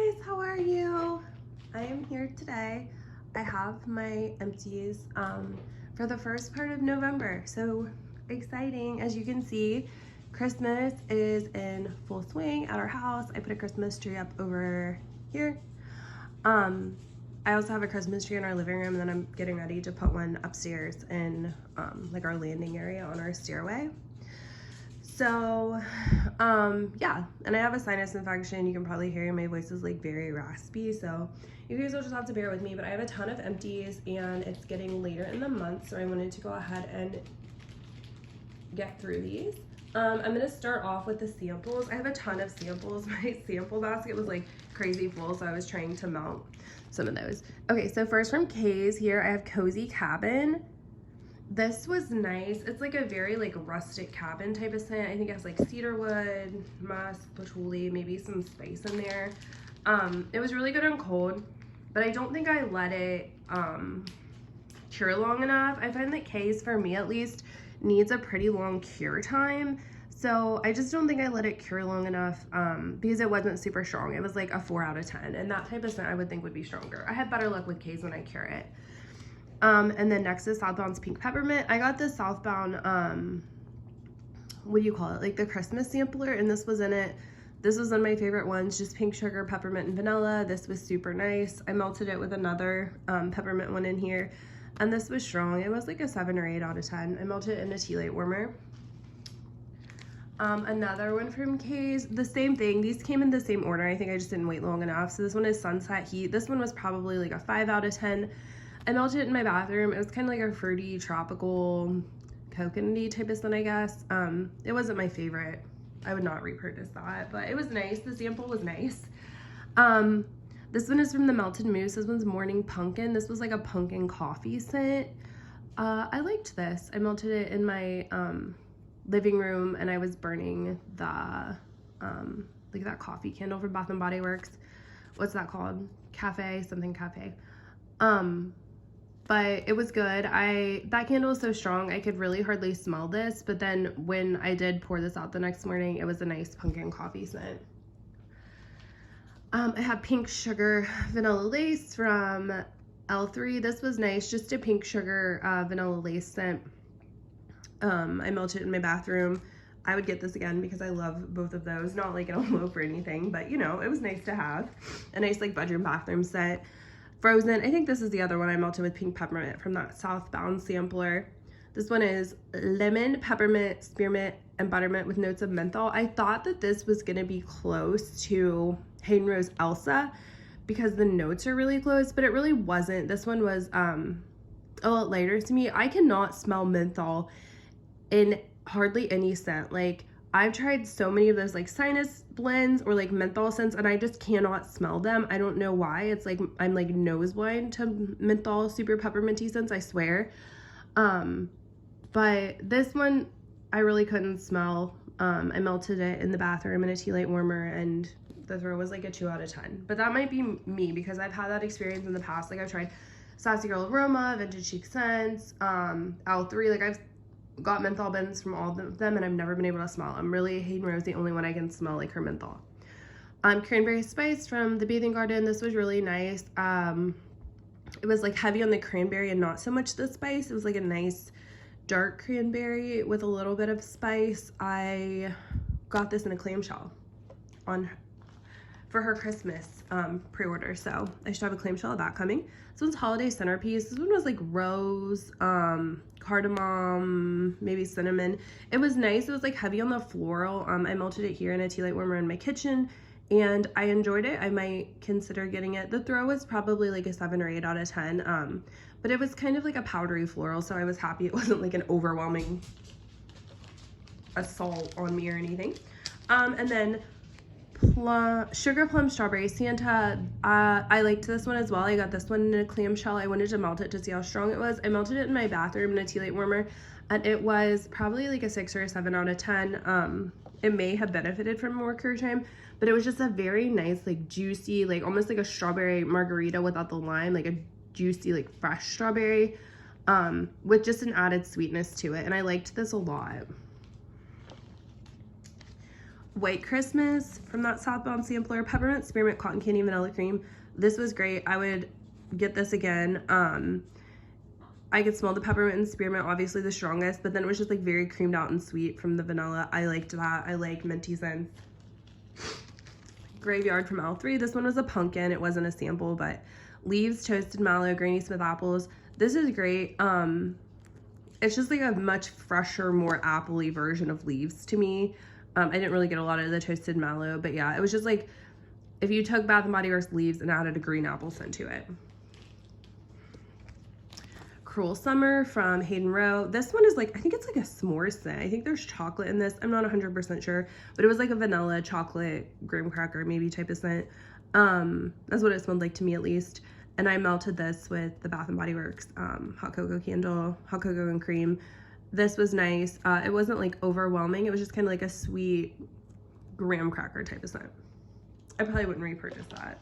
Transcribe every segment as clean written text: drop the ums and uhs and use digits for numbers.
guys, how are you? I am here today. I have my empties for the first part of November. So exciting. As you can see, Christmas is in full swing at our house. I put a Christmas tree up over here. I also have a Christmas tree in our living room, and then I'm getting ready to put one upstairs in like our landing area on our stairway. So, yeah, and I have a sinus infection. You can probably hear my voice is like very raspy, so you guys will just have to bear with me, but I have a ton of empties and it's getting later in the month, so I wanted to go ahead and get through these. I'm gonna start off with the samples. I have a ton of samples. My sample basket was like crazy full, so I was trying to mount some of those. Okay, so first from K's here, I have Cozy Cabin. This was nice. It's like a very like rustic cabin type of scent. I think it has like cedarwood, musk, patchouli, maybe some spice in there. It was really good on cold, but I don't think I let it cure long enough. I find that K's, for me at least, needs a pretty long cure time. So I just don't think I let it cure long enough because it wasn't super strong. It was like a 4 out of 10, and that type of scent I would think would be stronger. I had better luck with K's when I cure it. And then next is Southbound's Pink Peppermint. I got the Southbound, what do you call it? Like the Christmas sampler, and this was in it. This was one of my favorite ones, just pink sugar, peppermint, and vanilla. This was super nice. I melted it with another peppermint one in here, and this was strong. It was like a 7 or 8 out of 10. I melted it in a tea light warmer. Another one from K's, the same thing. These came in the same order. I think I just didn't wait long enough. So this one is Sunset Heat. This one was probably like a 5 out of 10. I melted it in my bathroom. It was kind of like a fruity, tropical, coconutty type of scent, I guess. It wasn't my favorite. I would not repurchase that, but it was nice. The sample was nice. This one is from the Melted Mousse. This one's Morning Pumpkin. This was like a pumpkin coffee scent. I liked this. I melted it in my living room, and I was burning the like that coffee candle from Bath and Body Works. What's that called? Cafe, something cafe. But it was good. That candle was so strong, I could really hardly smell this, but then when I did pour this out the next morning, it was a nice pumpkin coffee scent. I have Pink Sugar Vanilla Lace from L3. This was nice, just a pink sugar vanilla lace scent. I melted it in my bathroom. I would get this again because I love both of those. Not like in a loaf or anything, but you know, it was nice to have. A nice like bedroom bathroom set. Frozen, I think this is the other one I melted with Pink Peppermint from that Southbound sampler. This one is lemon, peppermint, spearmint, and buttermint with notes of menthol. I thought that this was gonna be close to Hayden Rose Elsa because the notes are really close, but it really wasn't. This one was a lot lighter to me. I cannot smell menthol in hardly any scent. Like, I've tried so many of those like sinus blends or like menthol scents, and I just cannot smell them. I don't know why. It's like I'm like nose blind to menthol super pepperminty scents, I swear. But this one I really couldn't smell. I melted it in the bathroom in a tea light warmer, and the throw was like a 2 out of 10. But that might be me because I've had that experience in the past. Like, I've tried Sassy Girl Aroma, Vintage Chic Scents, L3. Like, I've got menthol blends from all of them, and I've never been able to smell. I'm really Hayden Rose, the only one I can smell like her menthol. Cranberry Spice from the Bathing Garden. This was really nice. It was like heavy on the cranberry and not so much the spice. It was like a nice dark cranberry with a little bit of spice. I got this in a clamshell for her Christmas pre-order, so I should have a clamshell of that coming. This one's Holiday Centerpiece. This one was like rose, cardamom, maybe cinnamon. It was nice. It was like heavy on the floral. I melted it here in a tea light warmer in my kitchen, and I enjoyed it. I might consider getting it. The throw was probably like a 7 or 8 out of 10, but it was kind of like a powdery floral, so I was happy it wasn't like an overwhelming assault on me or anything. And then Sugar Plum Strawberry Santa. I liked this one as well. I got this one in a clamshell. I wanted to melt it to see how strong it was. I melted it in my bathroom in a tea light warmer, and it was probably like a 6 or a 7 out of 10. It may have benefited from more cure time, but it was just a very nice, like juicy, like almost like a strawberry margarita without the lime, like a juicy, like fresh strawberry, with just an added sweetness to it. And I liked this a lot. White Christmas from that Southbound sampler. Peppermint, spearmint, cotton candy, vanilla cream. This was great. I would get this again. I could smell the peppermint and spearmint, obviously the strongest, but then it was just like very creamed out and sweet from the vanilla. I liked that. I like minty scents. Graveyard from L3. This one was a pumpkin. It wasn't a sample, but leaves, toasted mallow, Granny Smith apples. This is great. It's just like a much fresher, more apple-y version of leaves to me. I didn't really get a lot of the toasted mallow, but yeah, it was just like if you took Bath & Body Works leaves and added a green apple scent to it. Cruel Summer from Hayden Rowe. This one is like, I think it's like a s'more scent. I think there's chocolate in this. I'm not 100% sure, but it was like a vanilla chocolate graham cracker maybe type of scent. That's what it smelled like to me at least. And I melted this with the Bath & Body Works hot cocoa candle, hot cocoa and cream. This was nice. It wasn't like overwhelming. It was just kind of like a sweet graham cracker type of scent. I probably wouldn't repurchase that.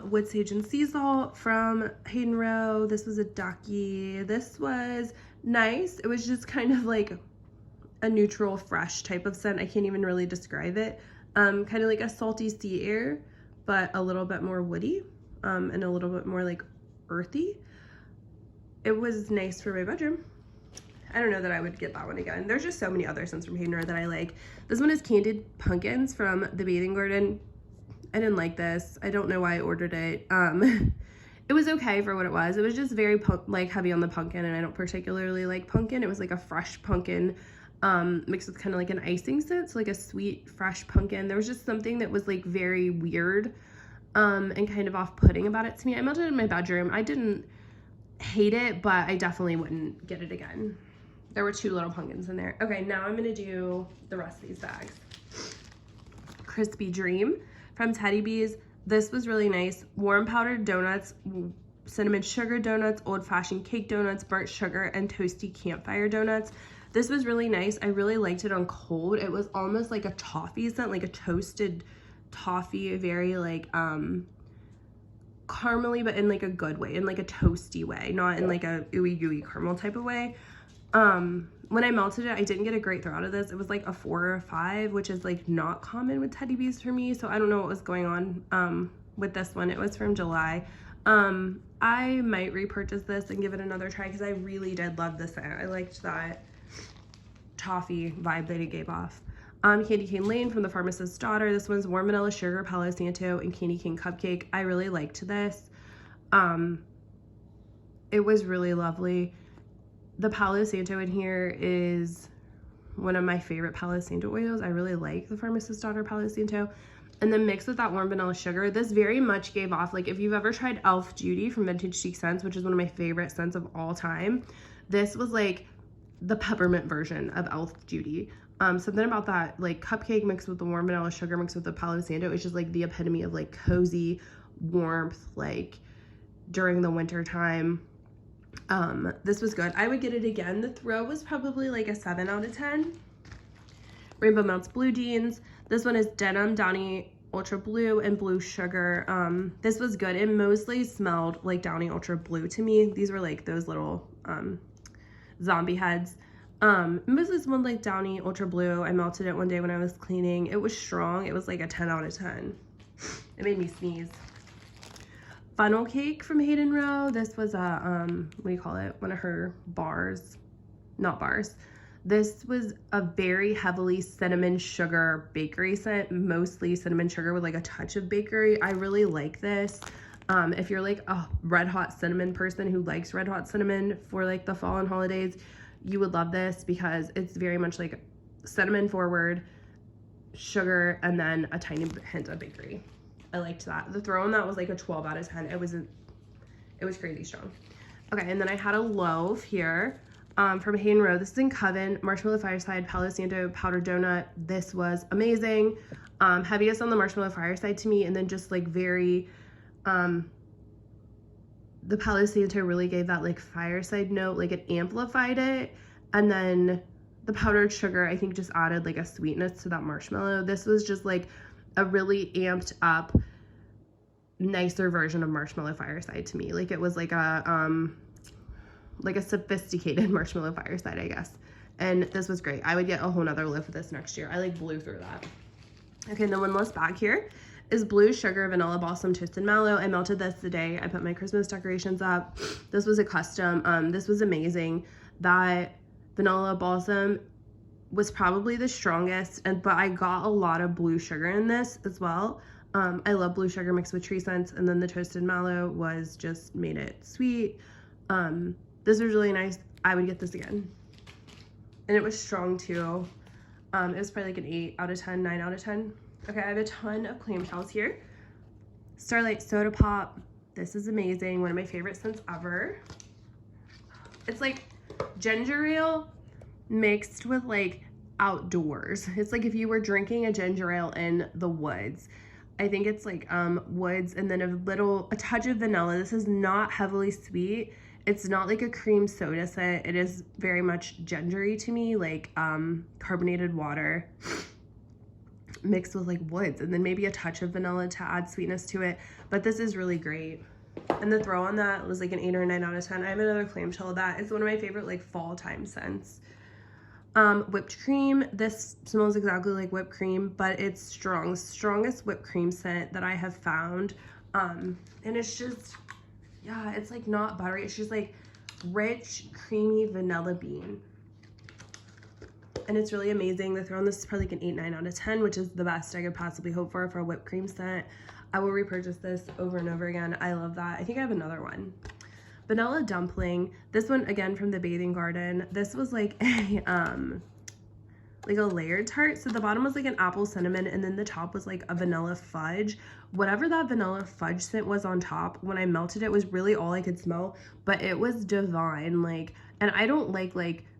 Wood Sage and Sea Salt from Hayden Rowe. This was a Ducky. This was nice. It was just kind of like a neutral, fresh type of scent. I can't even really describe it. Kind of like a salty sea air, but a little bit more woody, and a little bit more like earthy. It was nice for my bedroom. I don't know that I would get that one again. There's just so many other scents from Hayden Rowe that I like. This one is Candid Pumpkins from the Bathing Garden. I didn't like this. I don't know why I ordered it. It was okay for what it was. It was just very like heavy on the pumpkin, and I don't particularly like pumpkin. It was like a fresh pumpkin mixed with kind of like an icing scent, so like a sweet, fresh pumpkin. There was just something that was like very weird and kind of off-putting about it to me. I melted it in my bedroom. I didn't hate it, but I definitely wouldn't get it again. There were 2 little pumpkins in there. Okay, now I'm gonna do the rest of these bags. Crispy Dream from Teddy Bees. This was really nice. Warm powdered donuts, cinnamon sugar donuts, old-fashioned cake donuts, burnt sugar, and toasty campfire donuts. This was really nice. I really liked it on cold. It was almost like a toffee scent, like a toasted toffee, very like caramely, but in like a good way, in like a toasty way, not in like a ooey gooey caramel type of way. When I melted it, I didn't get a great throw out of this. It was like a 4 or a 5, which is like not common with Teddy Bees for me. So I don't know what was going on with this one. It was from July. I might repurchase this and give it another try because I really did love this scent. I liked that toffee vibe that it gave off. Candy Cane Lane from the Pharmacist's Daughter. This one's Warm Vanilla Sugar, Palo Santo, and Candy Cane Cupcake. I really liked this. It was really lovely. The Palo Santo in here is one of my favorite Palo Santo oils. I really like the Pharmacist's Daughter Palo Santo. And then mixed with that warm vanilla sugar, this very much gave off, like if you've ever tried Elf Beauty from Vintage Chic Scents, which is one of my favorite scents of all time, this was like the peppermint version of Elf Beauty. Something about that like cupcake mixed with the warm vanilla sugar mixed with the Palo Santo is just like the epitome of like cozy warmth, like during the winter time. This was good. I would get it again. The throw was probably like a 7 out of 10. Rainbow Melts Blue Jeans. This one is Denim Downy Ultra Blue and Blue Sugar. This was good. It mostly smelled like Downy Ultra Blue to me. These were like those little zombie heads. It mostly smelled like Downy Ultra Blue. I melted it one day when I was cleaning. It was strong. It was like a 10 out of 10. It made me sneeze. Funnel Cake from Hayden Rowe. This was a, what do you call it? One of her bars. Not bars. This was a very heavily cinnamon sugar bakery scent, mostly cinnamon sugar with like a touch of bakery. I really like this. If you're like a red hot cinnamon person who likes red hot cinnamon for like the fall and holidays, you would love this because it's very much like cinnamon forward, sugar, and then a tiny hint of bakery. I liked that. The throw on that was like a 12 out of 10. It was crazy strong. Okay, and then I had a loaf here from Hayden Rowe. This is in Coven, Marshmallow Fireside, Palo Santo Powdered Donut. This was amazing. Heaviest on the Marshmallow Fireside to me, and then just like very, the Palo Santo really gave that like fireside note, like it amplified it. And then the powdered sugar, I think, just added like a sweetness to that marshmallow. This was just like a really amped up, nicer version of Marshmallow Fireside to me. Like it was like a sophisticated Marshmallow Fireside, I guess. And this was great. I would get a whole nother lift with this next year. I like blew through that. Okay, and then one last bag here is Blue Sugar Vanilla Blossom Toasted Mallow. I melted this the day I put my Christmas decorations up. This was a custom. This was amazing. That Vanilla Blossom was probably the strongest, but I got a lot of blue sugar in this as well. I love blue sugar mixed with tree scents, and then the toasted mallow was just made it sweet. This was really nice. I would get this again. And it was strong too. It was probably like an 8 out of 10, 9 out of 10. Okay, I have a ton of clamshells here. Starlight Soda Pop. This is amazing. One of my favorite scents ever. It's like ginger ale mixed with like outdoors. It's like if you were drinking a ginger ale in the woods. I think it's like woods and then a touch of vanilla. This is not heavily sweet. It's not like a cream soda scent. It is very much gingery to me, like carbonated water mixed with like woods, and then maybe a touch of vanilla to add sweetness to it. But this is really great. And the throw on that was like an 8 or 9 out of 10. I have another clamshell of that. It's one of my favorite like fall time scents. Whipped cream. This smells exactly like whipped cream, but it's strong. Strongest whipped cream scent that I have found. And it's just, yeah, it's like not buttery. It's just like rich, creamy vanilla bean. And it's really amazing. The throw on this is probably like an 8, 9 out of 10, which is the best I could possibly hope for a whipped cream scent. I will repurchase this over and over again. I love that. I think I have another one. Vanilla dumpling. This one again from the Bathing Garden. This was like a layered tart. So the bottom was like an apple cinnamon, and then the top was like a vanilla fudge. Whatever that vanilla fudge scent was on top, when I melted it was really all I could smell, but it was divine. Like, and I don't like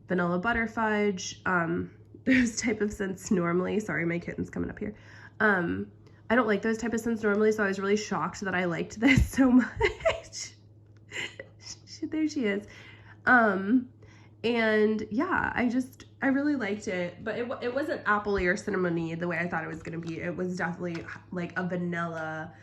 vanilla butter fudge, those type of scents normally. Sorry, my kitten's coming up here. I don't like those type of scents normally, so I was really shocked that I liked this so much. There she is. And yeah, I really liked it, but it wasn't appley or cinnamony the way I thought it was gonna be. It was definitely like a vanilla,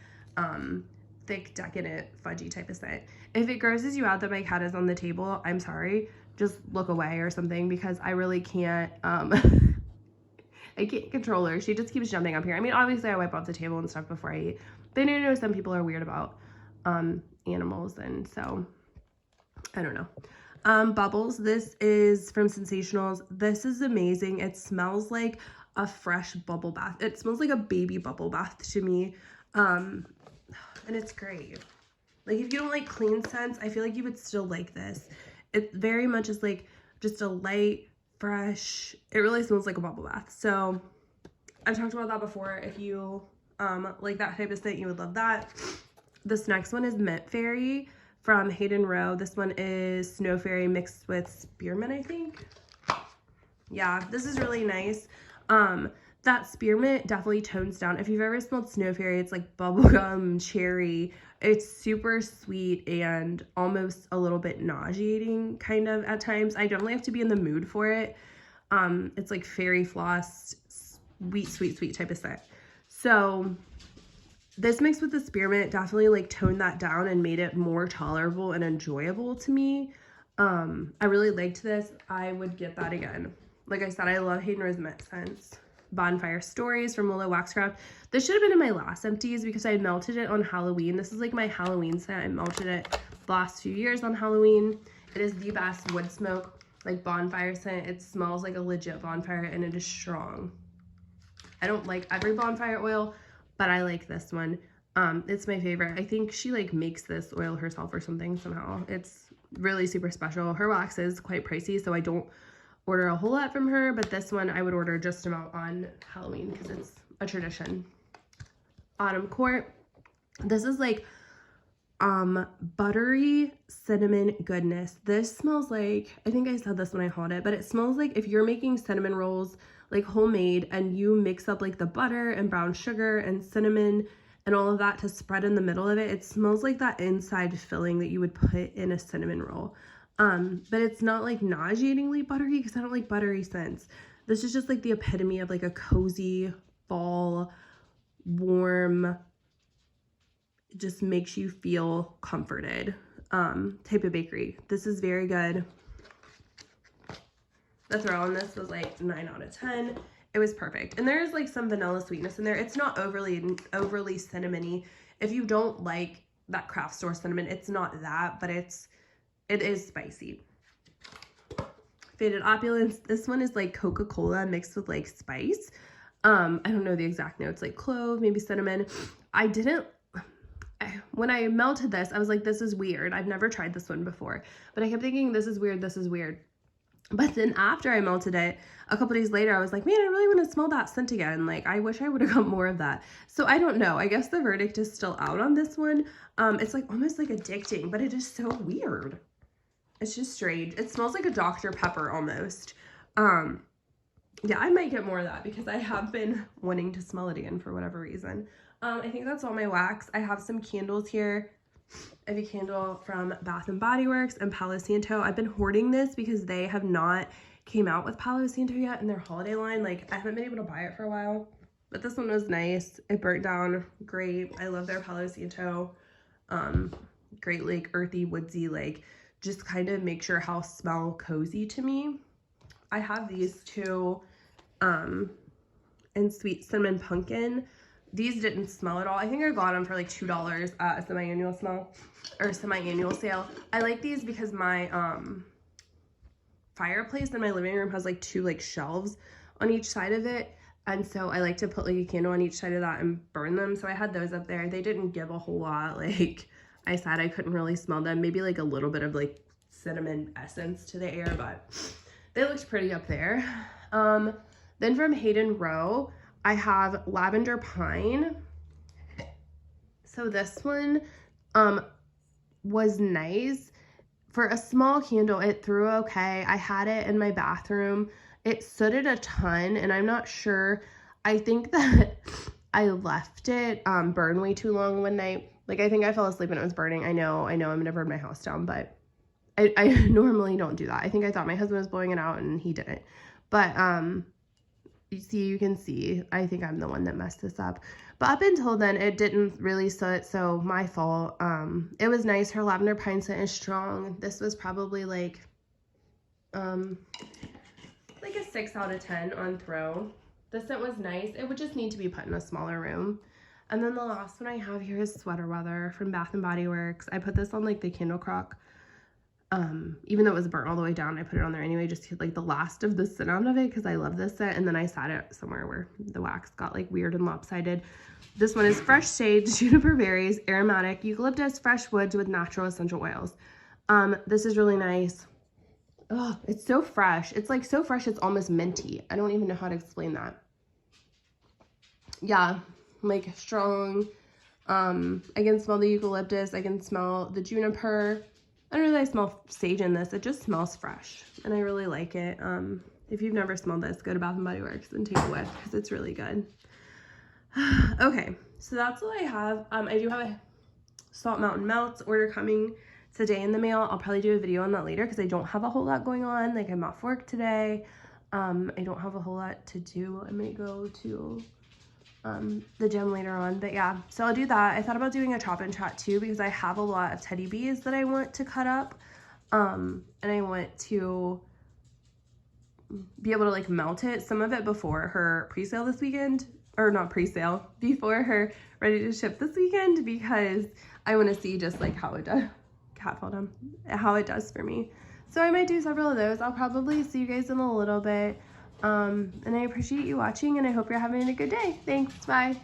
thick, decadent, fudgy type of scent. If it grosses you out that my cat is on the table, I'm sorry. Just look away or something, because I really can't, I can't control her. She just keeps jumping up here. I mean, obviously I wipe off the table and stuff before I eat, but I know some people are weird about animals, and so I don't know. Bubbles. This is from Sensationals. This is amazing. It smells like a fresh bubble bath. It smells like a baby bubble bath to me. And it's great. Like, if you don't like clean scents, I feel like you would still like this. It very much is like just a light, fresh, it really smells like a bubble bath. So I've talked about that before. If you like that type of scent, you would love that. This next one is Mint Fairy from Hayden Row. This one is Snow Fairy mixed with spearmint, I think. Yeah, this is really nice. That spearmint definitely tones down. If you've ever smelled Snow Fairy, it's like bubblegum, cherry. It's super sweet and almost a little bit nauseating kind of at times. I definitely have to be in the mood for it. It's like fairy floss, sweet type of scent. So this mixed with the spearmint definitely like toned that down and made it more tolerable and enjoyable to me. I really liked this. I would get that again. Like I said, I love Hayden Row's mint scents. Bonfire Stories from Willow Waxcraft. This should have been in my last Empties because I melted it on Halloween. This is like my Halloween scent. I melted it the last few years on Halloween. It is the best wood smoke, like bonfire scent. It smells like a legit bonfire, and it is strong. I don't like every bonfire oil, but I like this one. It's my favorite. I think she like makes this oil herself or something somehow. It's really super special. Her wax is quite pricey, so I don't order a whole lot from her, but this one I would order just about on Halloween because it's a tradition. Autumn Court. This is like buttery cinnamon goodness. This smells like, I think I said this when I hauled it, but it smells like if you're making cinnamon rolls like homemade and you mix up like the butter and brown sugar and cinnamon and all of that to spread in the middle of it. It smells like that inside filling that you would put in a cinnamon roll. But it's not like nauseatingly buttery because I don't like buttery scents. This is just like the epitome of like a cozy fall, warm, it just makes you feel comforted type of bakery. This is very good. The throw on this was like 9 out of 10. It was perfect. And there's like some vanilla sweetness in there. It's not overly cinnamony. If you don't like that craft store cinnamon, it's not that, but it is spicy. Faded Opulence. This one is like Coca-Cola mixed with like spice. I don't know the exact notes, like clove, maybe cinnamon. When I melted this, I was like, this is weird. I've never tried this one before, but I kept thinking, this is weird, this is weird. But then after I melted it, a couple days later, I was like, man, I really want to smell that scent again. Like, I wish I would have got more of that. So I don't know. I guess the verdict is still out on this one. It's like almost like addicting, but it is so weird. It's just strange. It smells like a Dr. Pepper almost. Yeah, I might get more of that because I have been wanting to smell it again for whatever reason. I think that's all my wax. I have some candles here. I have a candle from Bath & Body Works and Palo Santo. I've been hoarding this because they have not came out with Palo Santo yet in their holiday line. Like, I haven't been able to buy it for a while, but this one was nice. It burnt down great. I love their Palo Santo. Great, like, earthy, woodsy, like, just kind of makes your house smell cozy to me. I have these two in Sweet Cinnamon Pumpkin. These didn't smell at all. I think I got them for like $2 at a semi-annual sale. I like these because my fireplace in my living room has like 2 like shelves on each side of it. And so I like to put like a candle on each side of that and burn them. So I had those up there. They didn't give a whole lot. Like I said, I couldn't really smell them. Maybe like a little bit of like cinnamon essence to the air, but they looked pretty up there. Then from Hayden Row, I have Lavender Pine. So this one was nice. For a small candle, it threw okay. I had it in my bathroom. It sooted a ton, and I'm not sure. I think that I left it burn way too long one night. Like, I think I fell asleep and it was burning. I know I'm gonna burn my house down, but I normally don't do that. I think I thought my husband was blowing it out and he didn't. But you can see, I think I'm the one that messed this up. But up until then, it didn't really soot, so my fault. It was nice. Her Lavender Pine scent is strong. This was probably like a 6 out of 10 on throw. The scent was nice. It would just need to be put in a smaller room. And then the last one I have here is Sweater Weather from Bath & Body Works. I put this on like the candle crock. Even though it was burnt all the way down, I put it on there anyway, just to get like the last of the scent out of it because I love this scent. And then I sat it somewhere where the wax got like weird and lopsided. This one is Fresh Shades, Juniper Berries, Aromatic, Eucalyptus, Fresh Woods with Natural Essential Oils. This is really nice. Oh, it's so fresh. It's like so fresh, it's almost minty. I don't even know how to explain that. Yeah, like strong. I can smell the eucalyptus. I can smell the juniper. I don't really smell sage in this. It just smells fresh, and I really like it. If you've never smelled this, go to Bath & Body Works and take a whiff because it's really good. Okay, so that's all I have. I do have a Salt Mountain Melts order coming today in the mail. I'll probably do a video on that later because I don't have a whole lot going on. Like, I'm off work today. I don't have a whole lot to do. I might go to the gym later on, but yeah, so I'll do that. I thought about doing a chop and chat too because I have a lot of teddy bees that I want to cut up, and I want to be able to like melt it, some of it before her pre-sale this weekend, or not pre-sale, before her ready to ship this weekend, because I want to see just like how it does. Cat fell down. How it does for me. So I might do several of those. I'll probably see you guys in a little bit. And I appreciate you watching, and I hope you're having a good day. Thanks. Bye.